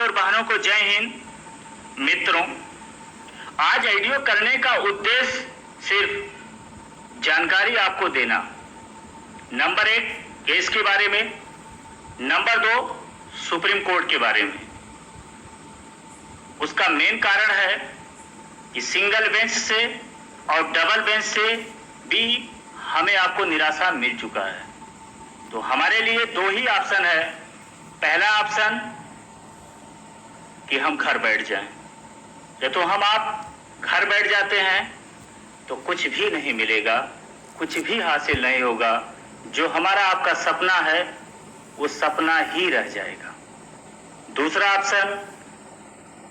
और बहनों को जय हिंद। मित्रों, आज वीडियो करने का उद्देश्य सिर्फ जानकारी आपको देना। नंबर 1 केस के बारे में, नंबर 2 सुप्रीम कोर्ट के बारे में। उसका मेन कारण है कि सिंगल बेंच से और डबल बेंच से भी हमें आपको निराशा मिल चुका है। तो हमारे लिए दो ही ऑप्शन है। पहला ऑप्शन कि हम घर बैठ जाएं। या तो आप घर बैठ जाते हैं तो कुछ भी नहीं मिलेगा, कुछ भी हासिल नहीं होगा। जो हमारा आपका सपना है वो सपना ही रह जाएगा। दूसरा ऑप्शन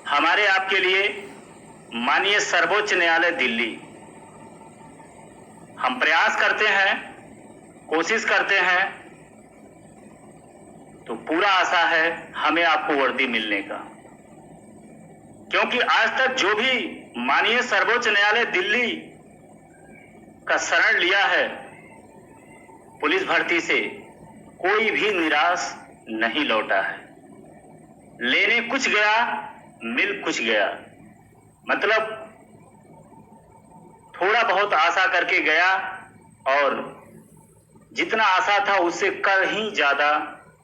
हमारे आपके लिए माननीय सर्वोच्च न्यायालय दिल्ली। हम प्रयास करते हैं, कोशिश करते हैं, तो पूरा आशा है हमें आपको वर्दी मिलने का। क्योंकि आज तक जो भी माननीय सर्वोच्च न्यायालय दिल्ली का शरण लिया है पुलिस भर्ती से, कोई भी निराश नहीं लौटा है। लेने कुछ गया, मिल कुछ गया। मतलब थोड़ा बहुत आशा करके गया और जितना आशा था उससे कहीं ज्यादा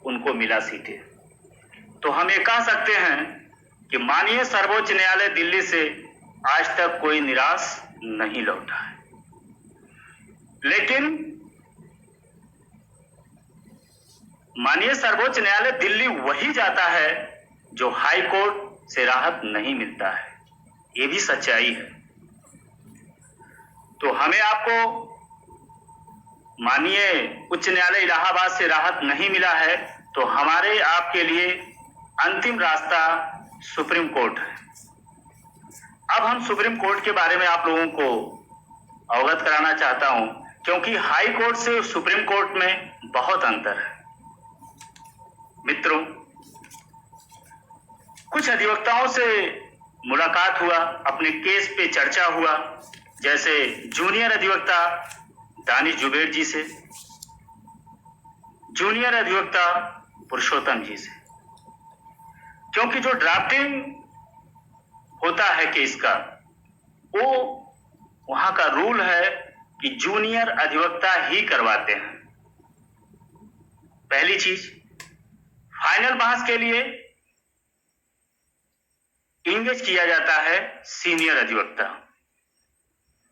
उनको मिला सीटें। तो हम ये कह सकते हैं कि माननीय सर्वोच्च न्यायालय दिल्ली से आज तक कोई निराश नहीं लौटा है। लेकिन माननीय सर्वोच्च न्यायालय दिल्ली वही जाता है जो हाई कोर्ट से राहत नहीं मिलता है। ये भी सच्चाई है। तो हमें आपको माननीय उच्च न्यायालय इलाहाबाद से राहत नहीं मिला है, तो हमारे आपके लिए अंतिम रास्ता सुप्रीम कोर्ट है। अब हम सुप्रीम कोर्ट के बारे में आप लोगों को अवगत कराना चाहता हूं, क्योंकि हाई कोर्ट से सुप्रीम कोर्ट में बहुत अंतर है। मित्रों, कुछ अधिवक्ताओं से मुलाकात हुआ, अपने केस पे चर्चा हुआ, जैसे जूनियर अधिवक्ता दानिश जुबैर जी से, जूनियर अधिवक्ता पुरुषोत्तम जी से। क्योंकि जो ड्राफ्टिंग होता है केस का, वो वहां का रूल है कि जूनियर अधिवक्ता ही करवाते हैं। पहली चीज, फाइनल बहस के लिए इंगेज किया जाता है सीनियर अधिवक्ता।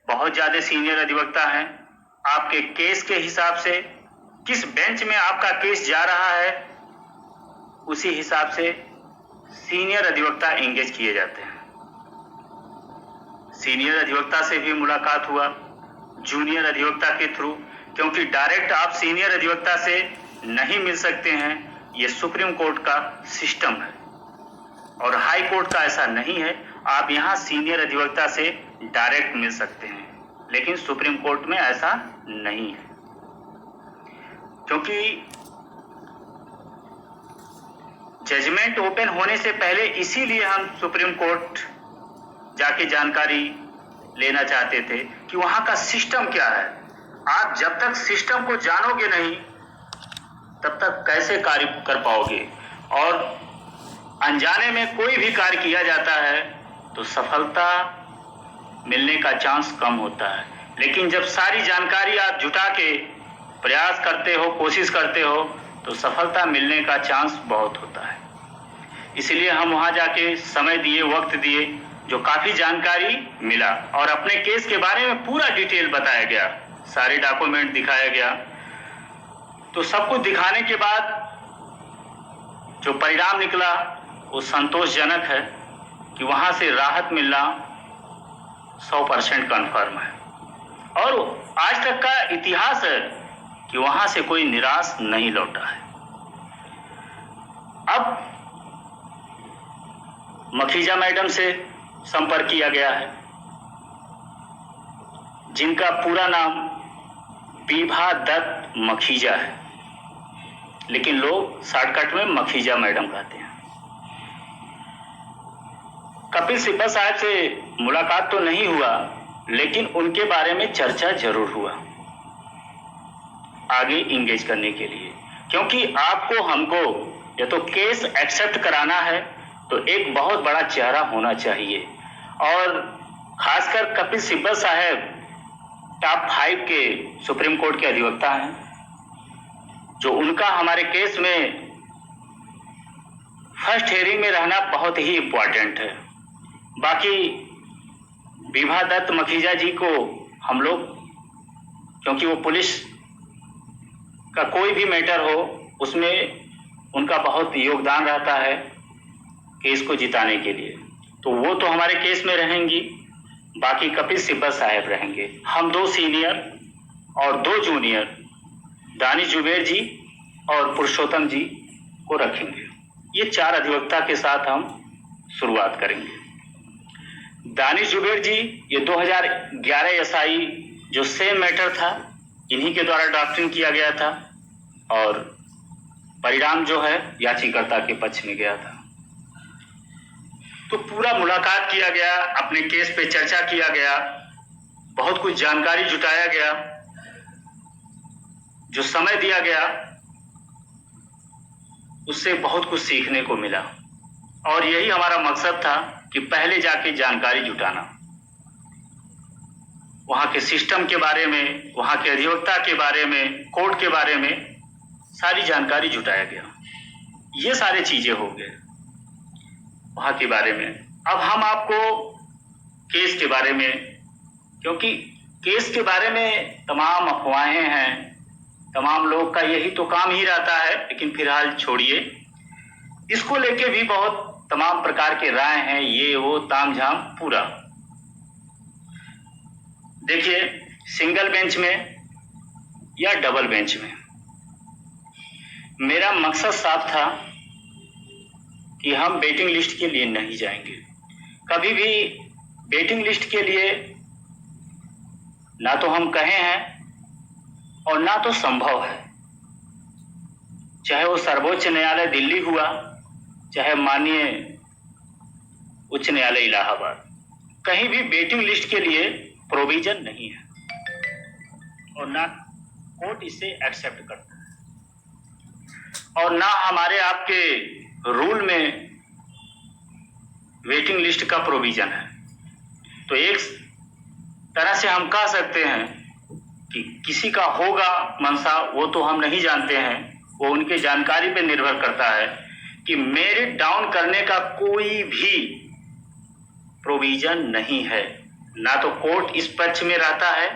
बहुत ज्यादा सीनियर अधिवक्ता हैं। आपके केस के हिसाब से, किस बेंच में आपका केस जा रहा है, उसी हिसाब से सीनियर अधिवक्ता एंगेज किए जाते हैं। सीनियर अधिवक्ता से भी मुलाकात हुआ जूनियर अधिवक्ता के थ्रू, क्योंकि डायरेक्ट आप सीनियर अधिवक्ता से नहीं मिल सकते हैं। यह सुप्रीम कोर्ट का सिस्टम है और हाई कोर्ट का ऐसा नहीं है। आप यहां सीनियर अधिवक्ता से डायरेक्ट मिल सकते हैं, लेकिन सुप्रीम कोर्ट में ऐसा नहीं है। क्योंकि जजमेंट ओपन होने से पहले इसीलिए हम सुप्रीम कोर्ट जाके जानकारी लेना चाहते थे कि वहां का सिस्टम क्या है। आप जब तक सिस्टम को जानोगे नहीं तब तक कैसे कार्य कर पाओगे। और अनजाने में कोई भी कार्य किया जाता है तो सफलता मिलने का चांस कम होता है। लेकिन जब सारी जानकारी आप जुटा के प्रयास करते हो, कोशिश करते हो, तो सफलता मिलने का चांस बहुत होता है। इसलिए हम वहां जाके समय दिए, वक्त दिए, जो काफी जानकारी मिला और अपने केस के बारे में पूरा डिटेल बताया गया, सारे डॉक्यूमेंट दिखाया गया। तो सब कुछ दिखाने के बाद जो परिणाम निकला वो संतोषजनक है कि वहां से राहत मिलना 100% कन्फर्म है। और आज तक का इतिहास है कि वहां से कोई निराश नहीं लौटा है। अब मखीजा मैडम से संपर्क किया गया है, जिनका पूरा नाम विभा दत्त मखीजा है, लेकिन लोग शॉर्टकट में मखीजा मैडम कहते हैं। कपिल सिब्बल साहब से मुलाकात तो नहीं हुआ, लेकिन उनके बारे में चर्चा जरूर हुआ आगे इंगेज करने के लिए। क्योंकि आपको हमको या तो केस एक्सेप्ट कराना है तो एक बहुत बड़ा चेहरा होना चाहिए, और खासकर कपिल सिब्बल साहब टॉप 5 के सुप्रीम कोर्ट के अधिवक्ता हैं, जो उनका हमारे केस में फर्स्ट हियरिंग में रहना बहुत ही इम्पोर्टेंट है। बाकी विभा दत्त मखीजा जी को हम लोग, क्योंकि वो पुलिस का कोई भी मैटर हो उसमें उनका बहुत योगदान रहता है केस को जिताने के लिए, तो वो तो हमारे केस में रहेंगी। बाकी कपिल सिब्बल साहब रहेंगे, हम 2 सीनियर और 2 जूनियर दानिश जुबैर जी और पुरुषोत्तम जी को रखेंगे। ये 4 अधिवक्ता के साथ हम शुरुआत करेंगे। दानिश जुबैर जी ये 2011 SI जो सेम मैटर था, इन्हीं के द्वारा ड्राफ्टिंग किया गया था और परिणाम जो है याचिकाकर्ता के पक्ष में गया था। तो पूरा मुलाकात किया गया, अपने केस पे चर्चा किया गया, बहुत कुछ जानकारी जुटाया गया, जो समय दिया गया उससे बहुत कुछ सीखने को मिला, और यही हमारा मकसद था कि पहले जाके जानकारी जुटाना, वहां के सिस्टम के बारे में, वहां के अधिवक्ता के बारे में, कोर्ट के बारे में सारी जानकारी जुटाया गया। ये सारे चीजें हो गए वहां के बारे में। अब हम आपको केस के बारे में, क्योंकि केस के बारे में तमाम अफवाहें हैं, तमाम लोग का यही तो काम ही रहता है, लेकिन फिलहाल छोड़िए, इसको लेके भी बहुत तमाम प्रकार के राय हैं, ये वो तामझाम पूरा। देखिए, सिंगल बेंच में या डबल बेंच में, मेरा मकसद साफ था कि हम वेटिंग लिस्ट के लिए नहीं जाएंगे। कभी भी वेटिंग लिस्ट के लिए ना तो हम कहे हैं और ना तो संभव है, चाहे वो सर्वोच्च न्यायालय दिल्ली हुआ, चाहे माननीय उच्च न्यायालय इलाहाबाद, कहीं भी वेटिंग लिस्ट के लिए प्रोविजन नहीं है और ना कोर्ट इसे एक्सेप्ट करता है, और ना हमारे आपके रूल में वेटिंग लिस्ट का प्रोविजन है। तो एक तरह से हम कह सकते हैं कि किसी का होगा मंशा, वो तो हम नहीं जानते हैं, वो उनके जानकारी पे निर्भर करता है कि मेरिट डाउन करने का कोई भी प्रोविजन नहीं है, ना तो कोर्ट इस पक्ष में रहता है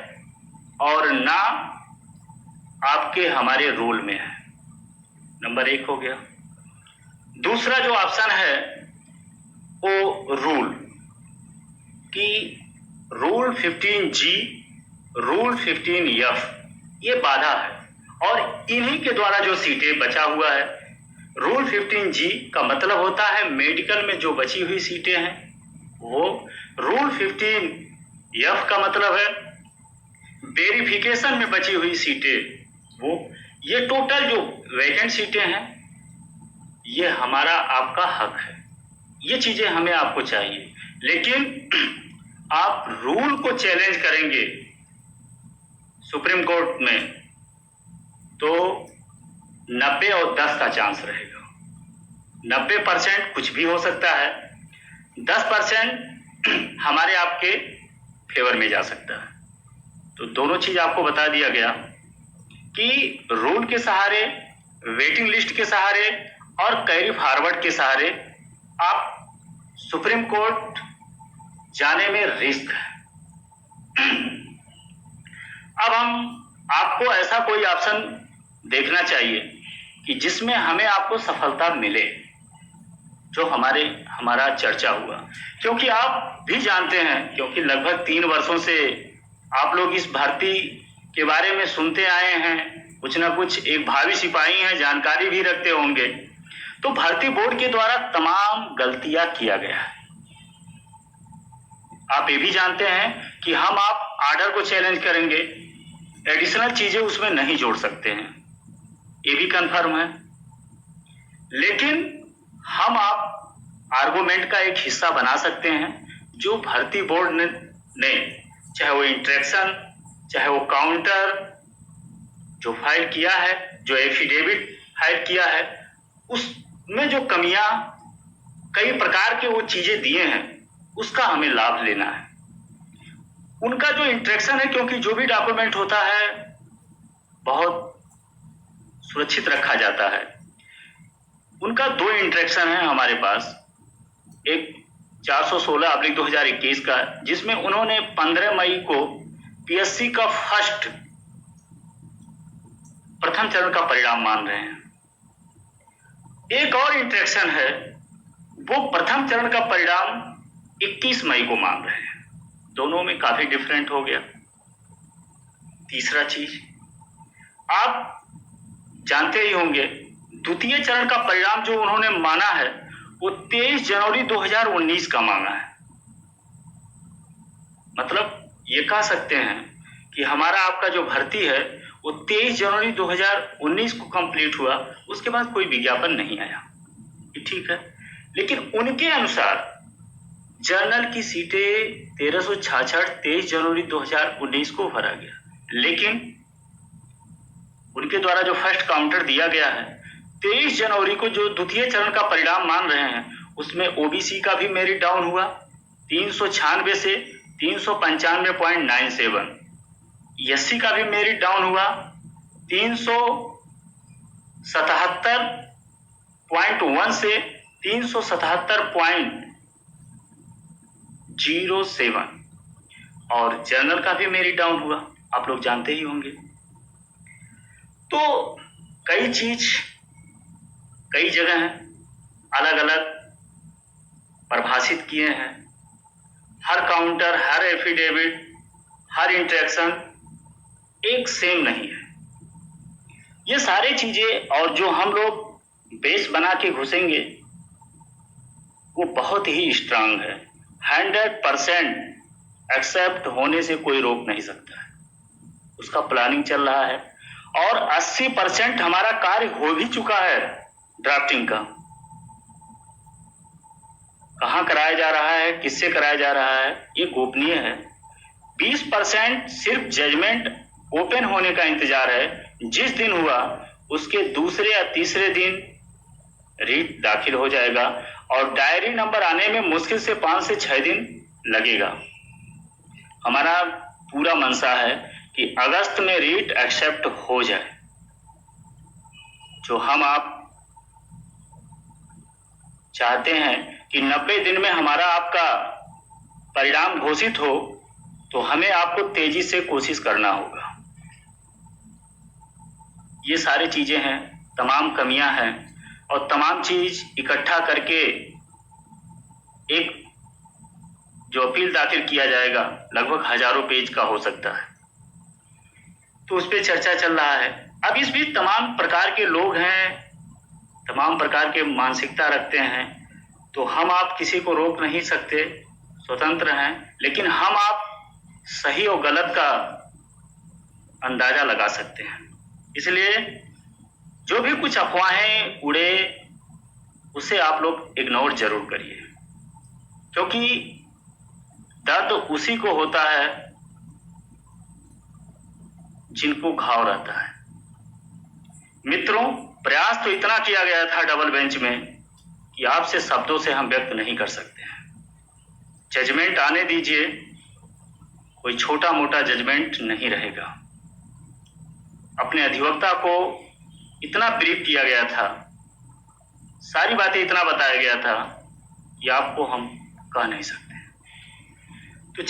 और ना आपके हमारे रूल में है। नंबर 1 हो गया। दूसरा जो ऑप्शन है वो रूल की, रूल 15G, रूल 15F, ये बाधा है, और इन्हीं के द्वारा जो सीटें बचा हुआ है। रूल 15G का मतलब होता है मेडिकल में जो बची हुई सीटें हैं वो, रूल 15F का मतलब है वेरिफिकेशन में बची हुई सीटें वो। ये टोटल जो वैकेंट सीटें हैं ये हमारा आपका हक है, ये चीजें हमें आपको चाहिए। लेकिन आप रूल को चैलेंज करेंगे सुप्रीम कोर्ट में तो 90 और 10 का चांस रहेगा। 90% कुछ भी हो सकता है, 10% हमारे आपके फेवर में जा सकता है। तो दोनों चीज आपको बता दिया गया कि रूल के सहारे, वेटिंग लिस्ट के सहारे और कैरी फॉरवर्ड के सहारे आप सुप्रीम कोर्ट जाने में रिस्क है। अब हम आपको ऐसा कोई ऑप्शन देखना चाहिए कि जिसमें हमें आपको सफलता मिले, जो हमारा चर्चा हुआ। क्योंकि आप भी जानते हैं, क्योंकि लगभग 3 वर्षों से आप लोग इस भर्ती के बारे में सुनते आए हैं, कुछ ना कुछ एक भावी सिपाही हैं, जानकारी भी रखते होंगे। तो भर्ती बोर्ड के द्वारा तमाम गलतियां किया गया है। आप ये भी जानते हैं कि हम आप आर्डर को चैलेंज करेंगे, एडिशनल चीजें उसमें नहीं जोड़ सकते हैं, ये भी कंफर्म है। लेकिन हम आप आर्गुमेंट का एक हिस्सा बना सकते हैं जो भर्ती बोर्ड ने चाहे वो इंट्रैक्शन, चाहे वो काउंटर जो फाइल किया है, जो एफिडेविट फाइल किया है, उसमें जो कमियां कई प्रकार के वो चीजें दिए हैं, उसका हमें लाभ लेना है। उनका जो इंटरेक्शन है, क्योंकि जो भी डॉक्यूमेंट होता है बहुत सुरक्षित रखा जाता है। उनका 2 इंटरेक्शन है हमारे पास। एक 416/2021 का, जिसमें उन्होंने 15 मई को पीएससी का प्रथम चरण का परिणाम मान रहे हैं। एक और इंटरेक्शन है, वो प्रथम चरण का परिणाम 21 मई को मान रहे हैं। दोनों में काफी डिफरेंट हो गया। तीसरा चीज, आप जानते ही होंगे, द्वितीय चरण का परिणाम जो उन्होंने माना है वो 23 जनवरी 2019 का मांगा है। मतलब ये कह सकते हैं कि हमारा आपका जो भर्ती है वो 23 जनवरी 2019 को कंप्लीट हुआ, उसके बाद कोई विज्ञापन नहीं आया। ठीक है, लेकिन उनके अनुसार जनरल की सीटें 1366 23 जनवरी 2019 को भरा गया। लेकिन उनके द्वारा जो फर्स्ट काउंटर दिया गया है 23 जनवरी को, जो द्वितीय चरण का परिणाम मान रहे हैं, उसमें ओबीसी का भी मेरिट डाउन हुआ 396 से 395.97। एससी का भी मेरिट डाउन हुआ 377.1 से 377.07, और जनरल का भी मेरिट डाउन हुआ, आप लोग जानते ही होंगे। तो कई जगह अलग अलग परिभाषित किए हैं। हर काउंटर, हर एफिडेविट, हर इंटरेक्शन एक सेम नहीं है। ये सारी चीजें और जो हम लोग बेस बना के घुसेंगे वो बहुत ही स्ट्रांग है। 100% एक्सेप्ट होने से कोई रोक नहीं सकता है। उसका प्लानिंग चल रहा है और 80% हमारा कार्य हो भी चुका है। ड्राफ्टिंग का कहाँ कराया जा रहा है, किससे कराया जा रहा है, ये गोपनीय है। 20% सिर्फ जजमेंट ओपन होने का इंतजार है। जिस दिन हुआ उसके दूसरे या तीसरे दिन रीट दाखिल हो जाएगा और डायरी नंबर आने में मुश्किल से 5 से 6 दिन लगेगा। हमारा पूरा मनसा है कि अगस्त में रीट एक्सेप्ट हो जाए। जो हम आप चाहते हैं कि 90 दिन में हमारा आपका परिणाम घोषित हो, तो हमें आपको तेजी से कोशिश करना होगा। ये सारी चीजें हैं, तमाम कमियां हैं, और तमाम चीज इकट्ठा करके एक जो अपील दाखिल किया जाएगा लगभग हजारों पेज का हो सकता है। तो उस पर चर्चा चल रहा है। अब इस बीच तमाम प्रकार के लोग हैं, तमाम प्रकार के मानसिकता रखते हैं, तो हम आप किसी को रोक नहीं सकते, स्वतंत्र हैं। लेकिन हम आप सही और गलत का अंदाजा लगा सकते हैं। इसलिए जो भी कुछ अफवाहें उड़े उसे आप लोग इग्नोर जरूर करिए, क्योंकि दर्द उसी को होता है जिनको घाव रहता है। मित्रों, प्रयास तो इतना किया गया था डबल बेंच में कि आपसे शब्दों से हम व्यक्त नहीं कर सकते हैं। जजमेंट आने दीजिए, कोई छोटा मोटा जजमेंट नहीं रहेगा। अपने अधिवक्ता को इतना ब्रीफ किया गया था, सारी बातें इतना बताया गया था कि आपको हम कह नहीं सकते। तो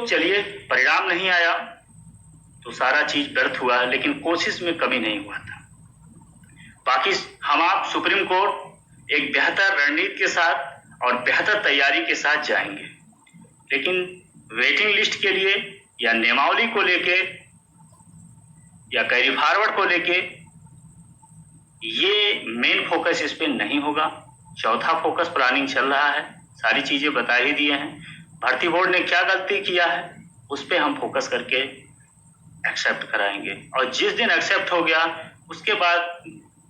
चलिए परिणाम नहीं आया तो सारा चीज व्यर्थ हुआ, लेकिन कोशिश में कमी नहीं हुआ था। बाकी हम आप सुप्रीम कोर्ट एक बेहतर रणनीति के साथ और बेहतर तैयारी के साथ जाएंगे। लेकिन वेटिंग लिस्ट के लिए या नियमावली को लेके या कैरी फॉरवर्ड को लेके ये मेन फोकस इस पे नहीं होगा। चौथा फोकस प्लानिंग चल रहा है, सारी चीजें बता ही दिए हैं। भर्ती बोर्ड ने क्या गलती किया है उस पे हम फोकस करके एक्सेप्ट कराएंगे, और जिस दिन एक्सेप्ट हो गया उसके बाद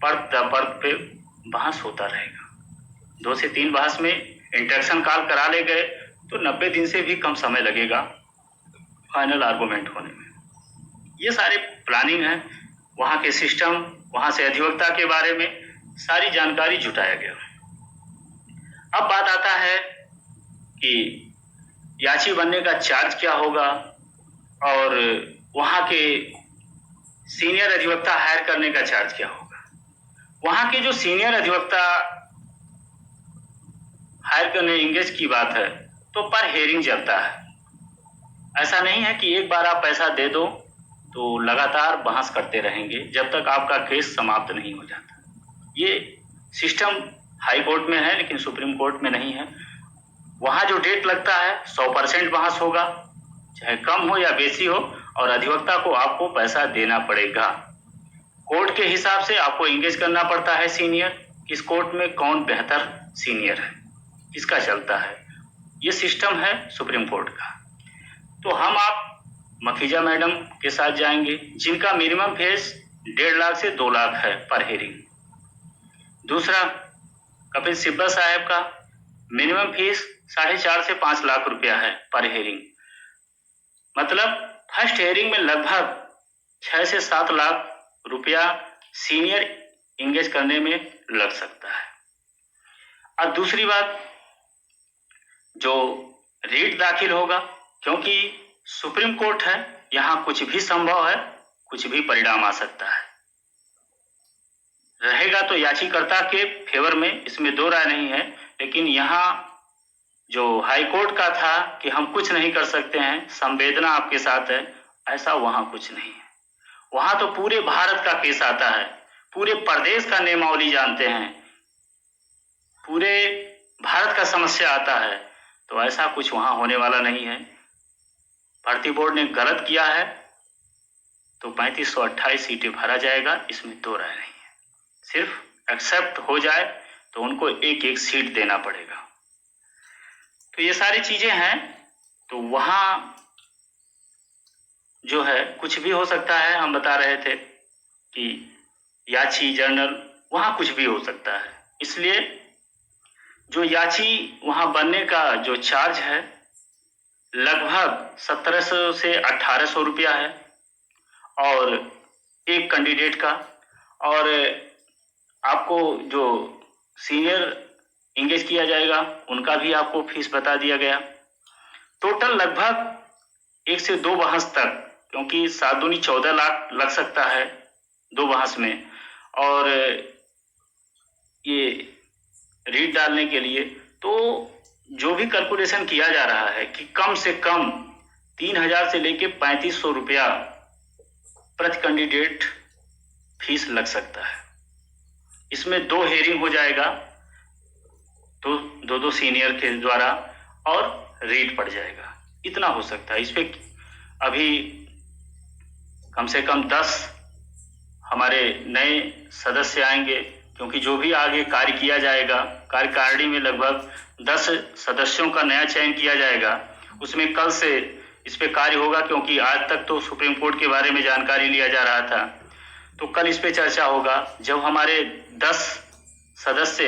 पर्द पे बहस होता रहेगा। 2 से 3 बहस में इंटरेक्शन कॉल करा ले गए तो 90 दिन से भी कम समय लगेगा फाइनल आर्गुमेंट होने में। ये सारे प्लानिंग है, वहाँ के सिस्टम, वहाँ से अधिवक्ता के बारे में सारी जानकारी जुटाया गया। अब बात आता है कि याची बनने का चार्ज क्या होगा और वहाँ के सीनियर अधिवक्ता हायर करने का चार्ज क्या होगा। वहाँ के जो सीनियर अधिवक्ता हायर करने इंगेज की बात है तो पर हेयरिंग चलता है। ऐसा नहीं है कि एक बार आप पैसा दे दो तो लगातार बहस करते रहेंगे जब तक आपका केस समाप्त नहीं हो जाता। ये सिस्टम हाई कोर्ट में है लेकिन सुप्रीम कोर्ट में नहीं है। वहाँ जो डेट लगता है 100% बहस होगा, चाहे कम हो या बेसी हो, और अधिवक्ता को आपको पैसा देना पड़ेगा। कोर्ट के हिसाब से आपको इंगेज करना पड़ता है सीनियर, किस कोर्ट में कौन बेहतर सीनियर है, किसका चलता है। ये सिस्टम है सुप्रीम कोर्ट का। तो हम आप मखीजा मैडम के साथ जाएंगे जिनका मिनिमम फीस 1.5 लाख से 2 लाख है पर हेयरिंग। दूसरा कपिल सिब्बल साहब का मिनिमम फीस 4.5 से 5 लाख रुपया है पर हेयरिंग। मतलब फर्स्ट हेयरिंग में लगभग 6 से 7 लाख रुपया सीनियर इंगेज करने में लग सकता है। और दूसरी बात, जो रीट दाखिल होगा, क्योंकि सुप्रीम कोर्ट है, यहाँ कुछ भी संभव है, कुछ भी परिणाम आ सकता है। रहेगा तो याचिकाकर्ता के फेवर में, इसमें दो राय नहीं है। लेकिन यहाँ जो हाई कोर्ट का था कि हम कुछ नहीं कर सकते हैं, संवेदना आपके साथ है, ऐसा वहां कुछ नहीं है। वहां तो पूरे भारत का केस आता है, पूरे प्रदेश का नियमावली जानते हैं, पूरे भारत का समस्या आता है। तो ऐसा कुछ वहां होने वाला नहीं है। भर्ती बोर्ड ने गलत किया है तो 3528 सीटें भरा जाएगा, इसमें दो राय नहीं है। सिर्फ एक्सेप्ट हो जाए तो उनको एक एक सीट देना पड़ेगा। तो ये सारी चीजें हैं। तो वहां जो है कुछ भी हो सकता है। हम बता रहे थे कि याची जर्नल, वहां कुछ भी हो सकता है। इसलिए जो याची वहां बनने का जो चार्ज है लगभग 1700 से 1800 रुपया है और एक कैंडिडेट का। और आपको जो सीनियर इंगेज किया जाएगा उनका भी आपको फीस बता दिया गया। टोटल लगभग 1 से 2 बहस तक, क्योंकि 7 दूनी 14 लाख लग सकता है 2 बहस में। और ये रीट डालने के लिए तो जो भी कैलकुलेशन किया जा रहा है कि कम से कम 3000 से लेके 3500 रुपया प्रति कैंडिडेट फीस लग सकता है। इसमें 2 हेयरिंग हो जाएगा, तो दो सीनियर के द्वारा, और रीट पड़ जाएगा। इतना हो सकता है। इस पे अभी कम से कम 10 हमारे नए सदस्य आएंगे, क्योंकि जो भी आगे कार्य किया जाएगा, कार्यकारिणी में लगभग 10 सदस्यों का नया चयन किया जाएगा। उसमें कल से इस पे कार्य होगा, क्योंकि आज तक तो सुप्रीम कोर्ट के बारे में जानकारी लिया जा रहा था, तो कल इस पे चर्चा होगा। जब हमारे 10 सदस्य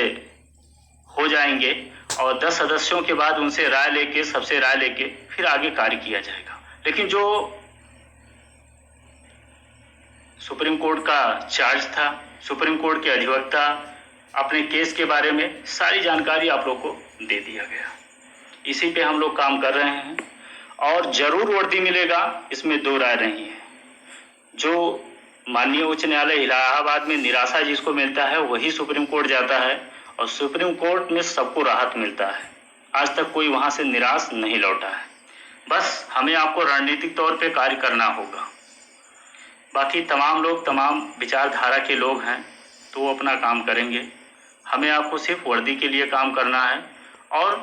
हो जाएंगे और 10 सदस्यों के बाद उनसे राय लेके, सबसे राय लेके फिर आगे कार्य किया जाएगा। लेकिन जो सुप्रीम कोर्ट का चार्ज था, सुप्रीम कोर्ट के अधिवक्ता अपने केस के बारे में सारी जानकारी आप लोग को दे दिया गया। इसी पे हम लोग काम कर रहे हैं और जरूर वर्दी मिलेगा, इसमें दो राय नहीं है। जो माननीय उच्च न्यायालय इलाहाबाद में निराशा जिसको मिलता है वही सुप्रीम कोर्ट जाता है, और सुप्रीम कोर्ट में सबको राहत मिलता है। आज तक कोई वहां से निराश नहीं लौटा है। बस हमें आपको रणनीतिक तौर पे कार्य करना होगा। बाकी तमाम लोग तमाम विचारधारा के लोग हैं तो वो अपना काम करेंगे। हमें आपको सिर्फ वर्दी के लिए काम करना है और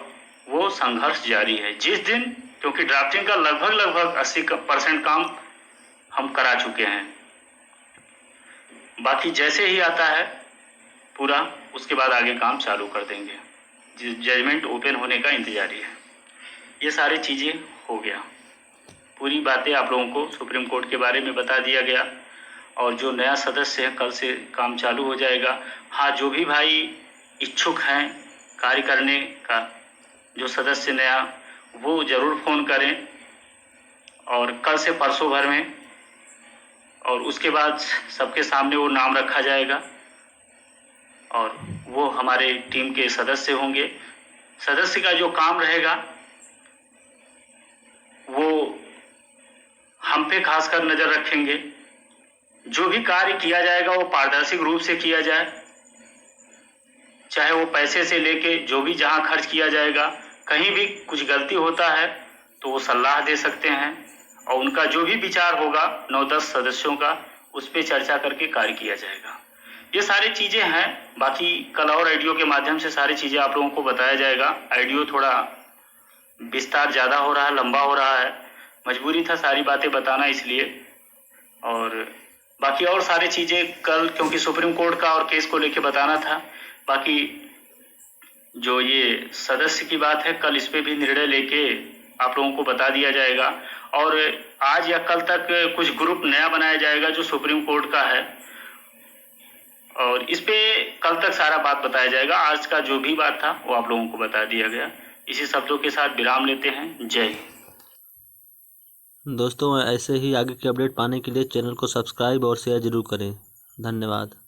वो संघर्ष जारी है। जिस दिन, क्योंकि ड्राफ्टिंग का लगभग 80% काम हम करा चुके हैं, बाकी जैसे ही आता है पूरा उसके बाद आगे काम चालू कर देंगे। जजमेंट ओपन होने का इंतजारी है। ये सारी चीज़ें हो गया। पूरी बातें आप लोगों को सुप्रीम कोर्ट के बारे में बता दिया गया। और जो नया सदस्य है कल से काम चालू हो जाएगा। हाँ, जो भी भाई इच्छुक हैं कार्य करने का, जो सदस्य नया, वो ज़रूर फ़ोन करें और कल से परसों भर में, और उसके बाद सबके सामने वो नाम रखा जाएगा और वो हमारे टीम के सदस्य होंगे। सदस्य का जो काम रहेगा वो हम पे खासकर नजर रखेंगे। जो भी कार्य किया जाएगा वो पारदर्शी रूप से किया जाए, चाहे वो पैसे से लेके जो भी जहां खर्च किया जाएगा, कहीं भी कुछ गलती होता है तो वो सलाह दे सकते हैं और उनका जो भी विचार होगा 9-10 सदस्यों का उस पर चर्चा करके कार्य किया जाएगा। ये सारी चीजें हैं। बाकी कल और ऑडियो के माध्यम से सारी चीजें आप लोगों को बताया जाएगा। ऑडियो थोड़ा विस्तार ज्यादा हो रहा है, लंबा हो रहा है, मजबूरी था सारी बातें बताना इसलिए। और बाकी और सारी चीजें कल, क्योंकि सुप्रीम कोर्ट का और केस को लेके बताना था। बाकी जो ये सदस्य की बात है, कल इस पे भी निर्णय लेके आप लोगों को बता दिया जाएगा। और आज या कल तक कुछ ग्रुप नया बनाया जाएगा जो सुप्रीम कोर्ट का है, और इस पे कल तक सारा बात बताया जाएगा। आज का जो भी बात था वो आप लोगों को बता दिया गया। इसी शब्दों के साथ विराम लेते हैं। जय हिंद। दोस्तों, ऐसे ही आगे की अपडेट पाने के लिए चैनल को सब्सक्राइब और शेयर जरूर करें। धन्यवाद।